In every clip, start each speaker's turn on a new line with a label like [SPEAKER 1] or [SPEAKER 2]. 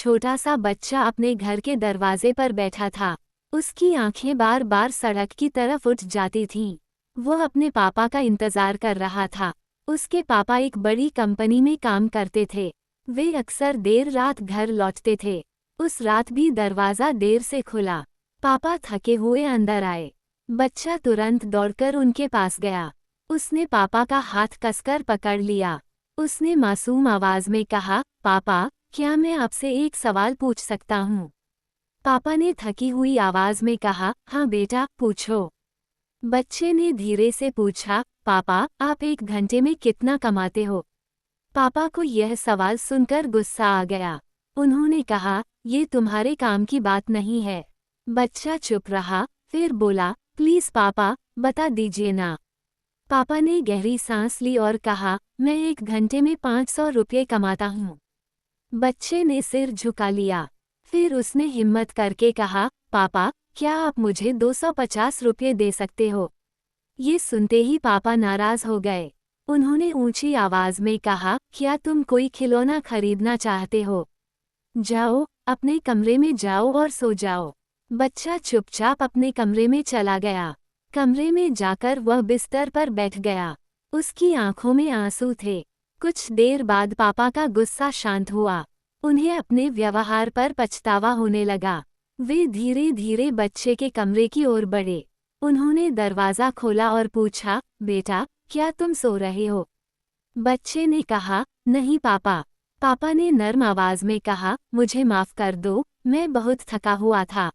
[SPEAKER 1] छोटा सा बच्चा अपने घर के दरवाजे पर बैठा था। उसकी आंखें बार बार सड़क की तरफ उठ जाती थीं। वह अपने पापा का इंतजार कर रहा था। उसके पापा एक बड़ी कंपनी में काम करते थे। वे अक्सर देर रात घर लौटते थे। उस रात भी दरवाज़ा देर से खुला। पापा थके हुए अंदर आए। बच्चा तुरंत दौड़कर उनके पास गया। उसने पापा का हाथ कसकर पकड़ लिया। उसने मासूम आवाज में कहा, पापा, क्या मैं आपसे एक सवाल पूछ सकता हूँ? पापा ने थकी हुई आवाज में कहा, हाँ बेटा, पूछो। बच्चे ने धीरे से पूछा, पापा, आप एक घंटे में कितना कमाते हो? पापा को यह सवाल सुनकर गुस्सा आ गया। उन्होंने कहा, ये तुम्हारे काम की बात नहीं है। बच्चा चुप रहा, फिर बोला, प्लीज पापा, बता दीजिए ना। पापा ने गहरी सांस ली और कहा, मैं एक घंटे में 500 रुपये कमाता हूँ। बच्चे ने सिर झुका लिया। फिर उसने हिम्मत करके कहा, पापा, क्या आप मुझे 250 रुपये दे सकते हो? ये सुनते ही पापा नाराज हो गए। उन्होंने ऊंची आवाज में कहा, क्या तुम कोई खिलौना खरीदना चाहते हो? जाओ, अपने कमरे में जाओ और सो जाओ। बच्चा चुपचाप अपने कमरे में चला गया। कमरे में जाकर वह बिस्तर पर बैठ गया। उसकी आंखों में आंसू थे। कुछ देर बाद पापा का गुस्सा शांत हुआ। उन्हें अपने व्यवहार पर पछतावा होने लगा। वे धीरे धीरे बच्चे के कमरे की ओर बढ़े। उन्होंने दरवाज़ा खोला और पूछा, बेटा, क्या तुम सो रहे हो? बच्चे ने कहा, नहीं पापा। पापा ने नर्म आवाज में कहा, मुझे माफ कर दो, मैं बहुत थका हुआ था।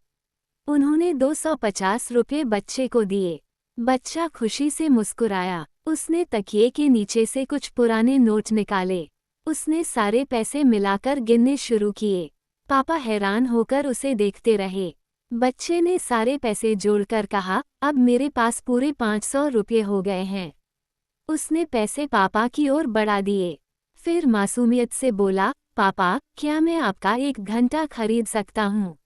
[SPEAKER 1] उन्होंने 250 रुपये बच्चे को दिए। बच्चा खुशी से मुस्कुराया। उसने तकिए के नीचे से कुछ पुराने नोट निकाले। उसने सारे पैसे मिलाकर गिनने शुरू किए। पापा हैरान होकर उसे देखते रहे। बच्चे ने सारे पैसे जोड़कर कहा, अब मेरे पास पूरे 500 रुपये हो गए हैं। उसने पैसे पापा की ओर बढ़ा दिए। फिर मासूमियत से बोला, पापा, क्या मैं आपका एक घंटा खरीद सकता हूँ?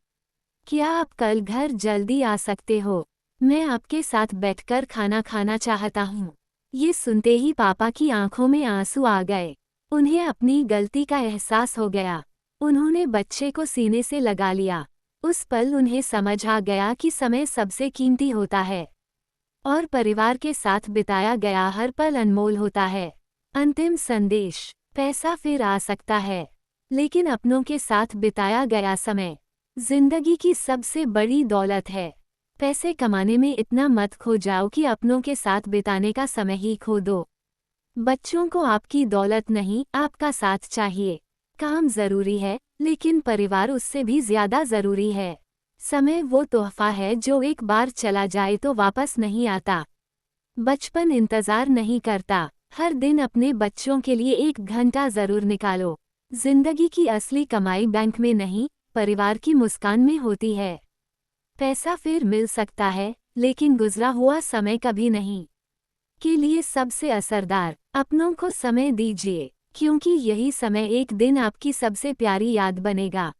[SPEAKER 1] क्या आप कल घर जल्दी आ सकते हो? मैं आपके साथ बैठकर खाना खाना चाहता हूँ। ये सुनते ही पापा की आंखों में आंसू आ गए। उन्हें अपनी गलती का एहसास हो गया। उन्होंने बच्चे को सीने से लगा लिया। उस पल उन्हें समझ आ गया कि समय सबसे कीमती होता है और परिवार के साथ बिताया गया हर पल अनमोल होता है। अंतिम संदेश, पैसा फिर आ सकता है, लेकिन अपनों के साथ बिताया गया समय जिंदगी की सबसे बड़ी दौलत है। पैसे कमाने में इतना मत खो जाओ कि अपनों के साथ बिताने का समय ही खो दो। बच्चों को आपकी दौलत नहीं, आपका साथ चाहिए। काम जरूरी है, लेकिन परिवार उससे भी ज्यादा जरूरी है। समय वो तोहफा है जो एक बार चला जाए तो वापस नहीं आता। बचपन इंतजार नहीं करता। हर दिन अपने बच्चों के लिए एक घंटा जरूर निकालो। जिंदगी की असली कमाई बैंक में नहीं, परिवार की मुस्कान में होती है। पैसा फिर मिल सकता है, लेकिन गुजरा हुआ समय कभी नहीं। के लिए सबसे असरदार, अपनों को समय दीजिए, क्योंकि यही समय एक दिन आपकी सबसे प्यारी याद बनेगा।